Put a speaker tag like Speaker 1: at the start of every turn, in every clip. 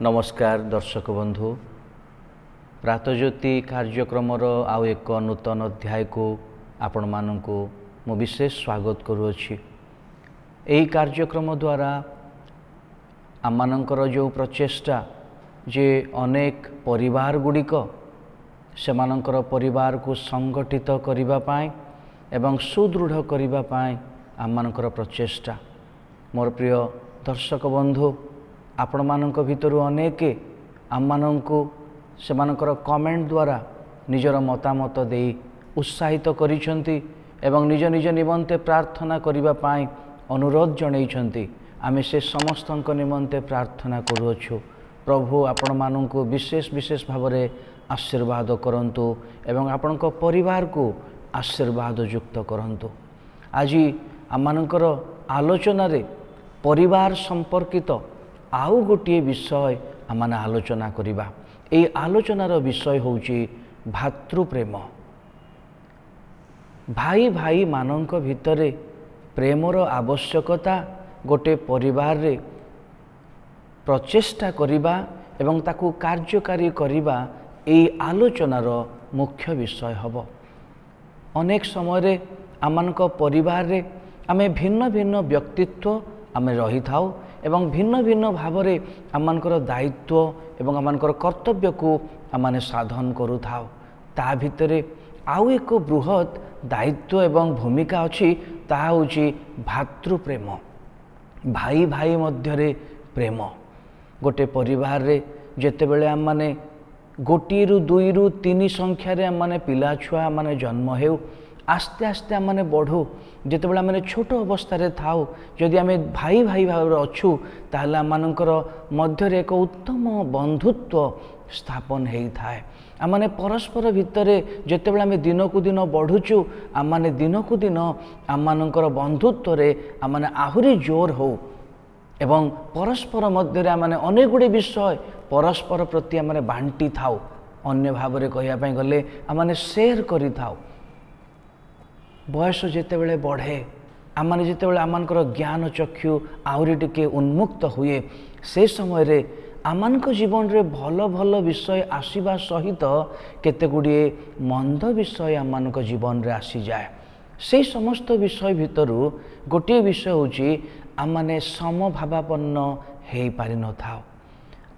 Speaker 1: नमस्कार दर्शक बंधु प्रातज्योति कार्यक्रमर आउ एक नूतन अध्याय को आपण मानू मु विशेष स्वागत करुअछि। एही कार्यक्रम द्वारा आममानंकर जो प्रचेष्टा जे अनेक परिवार गुड़िक सेमानंकर परिवार को संगठित करिबा पाए एवं सुदृढ़ करिबा पाए आममानंकर प्रचेष्टा। मोर प्रिय दर्शक बंधु आपण मानक भितरु अनेके आममानंकु सेमानकर कमेंट द्वारा निजर मतामत दे उत्साहित करिसंती एवं निज निज निमंते प्रार्थना करिबा पाए अनुरोध जणैछंती। आमे से समस्तक निमंते प्रार्थना करूछु। प्रभु आपण मानंकु विशेष विशेष भावरे आशीर्वाद करंतु एवं आपणक परिवार को आशीर्वाद युक्त करंतु। आज आममानकर आलोचना रे परिवार संपर्कित आउ गोटे विषय आमने आलोचना करिबा। ए आलोचनार विषय होउची भातृप्रेम। भाई भाई मानक भितरे प्रेमर आवश्यकता गोटे परिवार रे प्रचेष्टा करिबा एवं ताकू कार्यकारी करिबा ए आलोचनार मुख्य विषय हबो। अनेक समय रे आमनक परिवार रे आमे भिन्न भिन्न व्यक्तित्व आमे रही थाउ एवं भिन्न भिन्न भावरे आमनकर दायित्व एवं आमनकर कर्तव्य को आमने साधन करू थाउ। ता भितरे आउ एक बृहत दायित्व एवं भूमिका अछि, ताहा होछि भातृप्रेम। भाई भाई मध्यरे प्रेम। गोटे परिवार रे जेतेबेले आमने गोटी रु दुई रु तीन संख्या रे आमने पिला छुआ माने जन्म हेउ आस्ते आस्ते आमने बढ़ू। जेतेबेले आमने छोट अवस्था रे थाउ जदि आमे भाई भाई भाव अच्छू ताहले आमनकर मध्यरे एक उत्तम बंधुत्व स्थापन हेई थाए। आमने परस्पर भितरे जेतेबेले आमे दिन को दिन बढ़ुचु आमने दिन को दिन आमनकर बंधुत्व रे आमने आहुरी जोर हो एवं परस्पर मध्यरे आमने अनेक गुडे विषय परस्पर प्रति आमने बांटी थाउ। अन्य भावरे कहिया पई गले आमने शेयर करि थाउ। बयस जेतेबेले बढ़े आमने जेतेबेले आमनकर ज्ञान चक्षु आहुरी टिके उन्मुक्त हुए से समय रे आमनक जीवन रे भल भल विषय आसीबा सहित केते गुडिए मंद विषय आमनक जीवन रे आसी जाए। से समस्त विषय भितरु गोटे विषय होची आमने समभावापन्न हेई पारि न थाओ।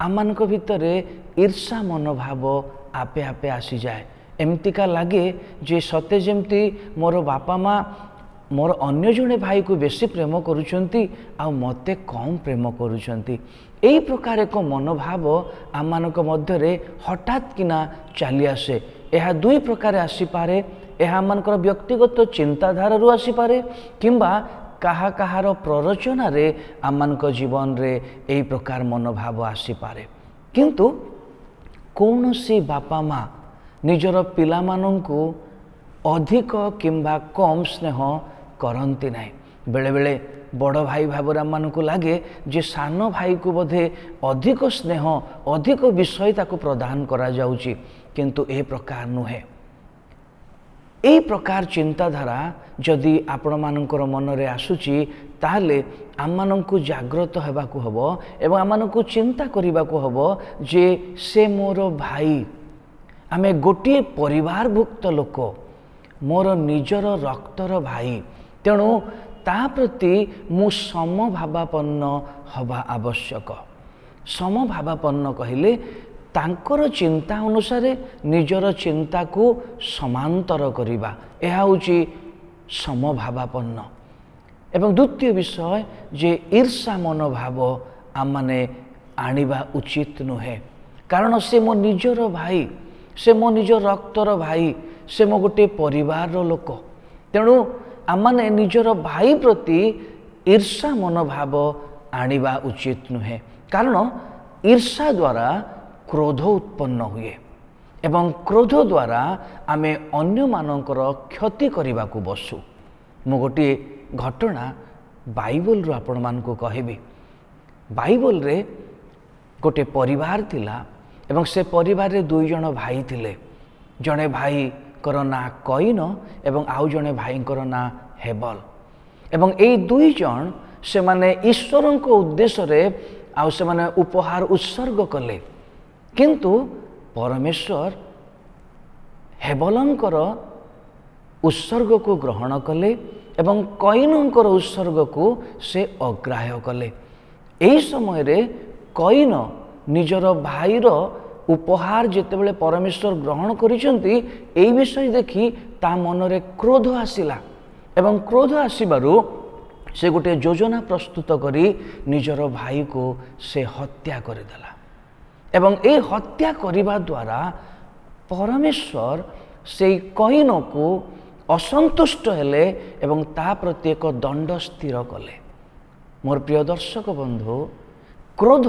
Speaker 1: आमनक भितरे ईर्षा मनोभाव आपे आपे आसी जाए। एमतिका लगे जे सते जेमती मोर बापा माँ मोर अन्य जने भाई को बेसी प्रेम करुछंती आ मते कम प्रेम करुछंती। एई प्रकार एक मनोभाव आमनक मध्यरे हठात किना चली आसे। एहा दुई प्रकार आसी पारे। एहा आमनकर व्यक्तिगत चिंताधारा रु आसी पारे किंबा काहा काहार प्ररोचना रे आमनक जीवन रे एई प्रकार मनोभाव आसी पारे। किंतु कौनसी बापा माँ निजर पिला मानंकु अधिक किंबा कम स्नेह करंती नाही। बेले बेले बड़ भाई भाव मानकु लागे जे सान भाई को बोधे अधिक स्नेह अधिक विषय ताकु प्रदान करा जाउची, किंतु ए प्रकार नुहे। ए प्रकार चिंताधारा जदि आपण मानकर मन रे आसुची ताहले आम मानकु जागृत हेबाकु हबो एवं आम मानकु चिंता करिबाकु हबो जे से मोर भाई, आमे गोटे परिवारभुक्त लोक, मोर निजर रक्तर भाई, तेणु ता प्रति मु समभावापन्न हवा आवश्यक। समभावापन्न कहिले तांकर चिंता अनुसारे निजर चिंता को समांतर करिबा, एहा होची समभावापन्न। एवं द्वितीय विषय जे ईर्षा मनोभाव आमने आनिबा उचित नुहे। कारण से मो निजर भाई, से मो निज रक्तर भाई, से मो गोटे परिवार लोक, तेणु आमने निजर भाई प्रति ईर्षा मनोभाव आनिबा उचित नुहे। कारण ईर्षा द्वारा क्रोध उत्पन्न हुए एवं क्रोध द्वारा आमे अन्य मानकर क्षति करने को बसु। मु गोटे घटना बाइबल रु आपण मानकु कहबी। बाइबल रे गोटे परिवार थिला एवं से परिवार रे दुई जन भाई थिले। जने भाई कर ना कईन एवं आउ जने भाई कर ना हेबल। एवं एई दुई जन से माने ईश्वर को उद्देश्य रे आउ से माने उपहार उत्सर्ग कले किंतु परमेश्वर हेबलंकर उत्सर्ग को ग्रहण कले एवं कईनंकर उत्सर्ग को से अग्राह्य कले। एही समय रे कईन निजर भाईर उपहार जेतेबेले परमेश्वर ग्रहण करिसंती एई विषय देखि ता मनरे क्रोध आसिला एवं क्रोध आसिबारु से गोटे योजना प्रस्तुत करी निजर भाई को से हत्या करदेला एवं ए हत्या करिबा द्वारा परमेश्वर से कईन को असंतुष्ट हेले एवं ता प्रति एक दंड स्थिर कले। मोर प्रिय दर्शक बंधु, क्रोध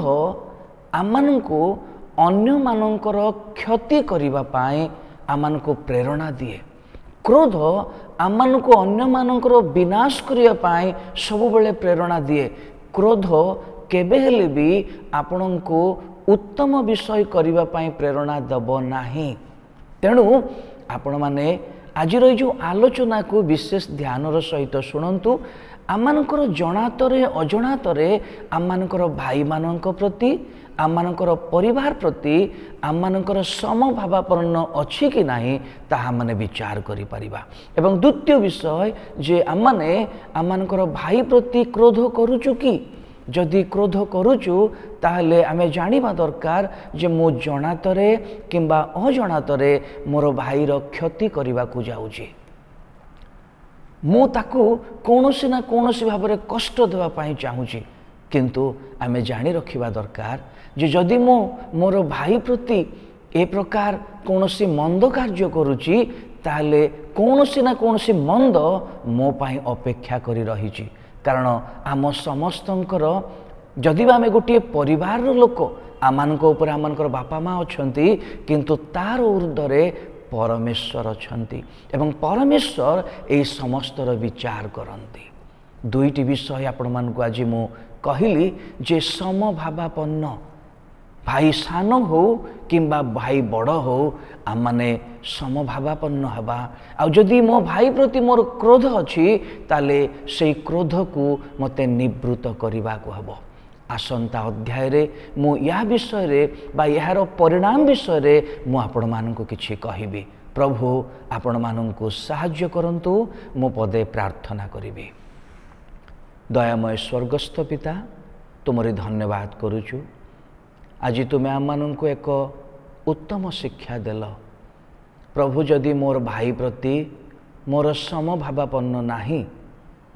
Speaker 1: आमानंको अन्य मानंकर क्षति करिबा पाए आमानंको प्रेरणा दिए। क्रोध आमानंको अन्य मानंकर विनाश करिया पाए सब बेले प्रेरणा दिए। क्रोध केबे हेले भी आपणंको उत्तम विषय करिबा पाए प्रेरणा दब नाही। तेणु आपण माने आज जो आलोचना को विशेष ध्यानर सहित शुणु। आमानकर जनातरे अजनातरे आमानकर भाई मानक प्रति आमानकर परिवार प्रति आमानकर समभावापन्न अछि कि नाही ताहा माने विचार करि परिबा। एवं द्वितीय विषय जे आमाने आमानकर भाई प्रति क्रोध करूचु कि जदि क्रोध करूचु ताहले आमे जानिबा दरकार जे मो जनातरे किंबा अजनातरे मोर भाईर क्षति करबा को जाउची। मु ताकू कौनसी ना कौनसी भाव में कष्ट देवा पाई चाहूँगी किंतु आमे जानी रखिबा दरकार जे जदि मो मोर भाई प्रति ए प्रकार कौनसी मंद कार्य करूची ताहले कौनसी ना कौनसी मंद मो पाई अपेक्षा करी रहिची। कारण आम समस्तंकर जदि आमे गोटे परिवार लोक आमानक ऊपर आमानकर बापा माँ अछंती किंतु तार ऊर्ध्वरे परमेश्वर अछंती एवं परमेश्वर एई समस्तर विचार करंती। दुईटी विषय आपण मानकु आज मु कहिली जे समभावापन्न भाई सान हो किंबा भाई बड़ हो आम माने समभावापन्न हवा। आ जदि मो भाई प्रति मोर क्रोध अछि ताले सेई क्रोध को मते निवृत्त करिबा को हबो। आसंता अध्याय रे मु या विषय रे बा यार परिणाम विषय रे मु आपण मानकु किछि कहिबी। प्रभु आपण मानकु सहाय्य करंतु। मु पदे प्रार्थना करिबी। दयामय स्वर्गस्थ पिता तुमरी धन्यवाद करूछु। आज तुमे आम मानकु एक उत्तम शिक्षा देल। प्रभु जदि मोर भाई प्रति मोर समभावापन्न नाही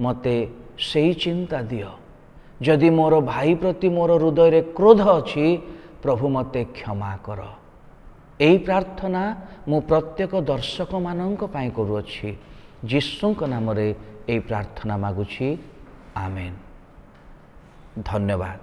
Speaker 1: मते सेई चिंता दियो। जदि मोर भाई प्रति मोर हृदय रे क्रोध अछि प्रभु मते क्षमा कर। एई प्रार्थना मु प्रत्येक दर्शक मानंक पाई करूअछि। यीशुंक नाम रे एई प्रार्थना मागुछि। आमेन। धन्यवाद।